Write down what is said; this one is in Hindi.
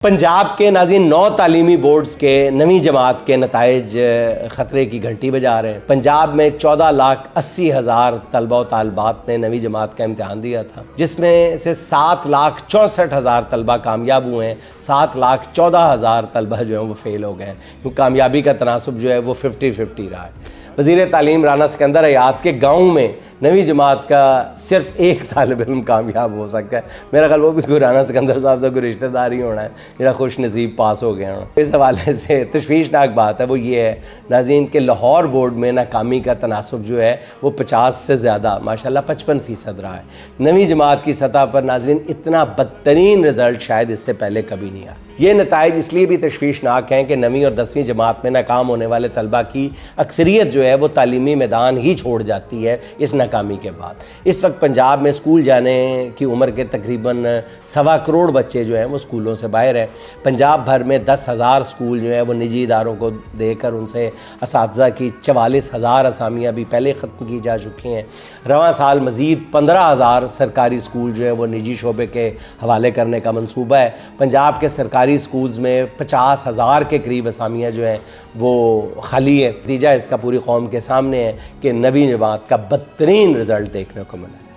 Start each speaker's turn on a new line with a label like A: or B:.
A: पंजाब के नाज़रीन 9 तालीमी बोर्ड्स के नवीं जमात के नताइज ख़तरे की घंटी बजा रहे हैं। पंजाब में 14,80,000 तलबा व तालबात ने नवीं जमात का इम्तहान दिया था, जिसमें से 7,64,000 तलबा कामयाब हुए हैं। 7,14,000 तलबा जो हैं वो फ़ेल हो गए हैं, क्योंकि कामयाबी का तनासुब जो है वो 50-50 रहा है। वज़ीर तालीम राना सिकंदर हयात के गाँव में नवीं जमात का सिर्फ एक तालिब इल्म कामयाब हो सकता है। मेरा ख्याल वो भी कोई राना सिकंदर साहब का कोई रिश्तेदार ही होना है मेरा खुश नसीब पास हो गया हूँ। इस हवाले से तशवीशनाक बात है वो ये है नाज़रीन के लाहौर बोर्ड में नाकामी का तनासुब जो है वो 50 से ज़्यादा माशाल्लाह 55% रहा है। नवीं जमात की सतह पर नाज़रीन इतना बदतरीन रिज़ल्ट शायद इससे पहले कभी नहीं आया। ये नताइज इसलिए भी तशवीशनाक हैं कि नवीं और 10वीं जमात में नाकाम होने वाले तलबा की अक्सरियत जो है वो तालीमी मैदान ही छोड़ जाती है इस नाकामी के बाद। इस वक्त पंजाब में स्कूल जाने की उम्र के तकरीबन 1.25 करोड़ बच्चे जो हैं वो स्कूलों से बाहर हैं। पंजाब भर में 10,000 स्कूल जो हैं वो निजी इदारों को देकर उनसे असातिज़ा की 44,000 असामियाँ भी पहले ख़त्म की जा चुकी हैं। रवां साल मज़ीद 15,000 सरकारी स्कूल जो हैं वो निजी शोबे के हवाले करने का मनसूबा है। पंजाब के सरकारी स्कूल्स में 50,000 के करीब असामियाँ जो हैं वो खाली है। नतीजा इसका पूरी कौम के सामने है कि नवीं जमात का बदतरीन रिज़ल्ट देखने को मिला है।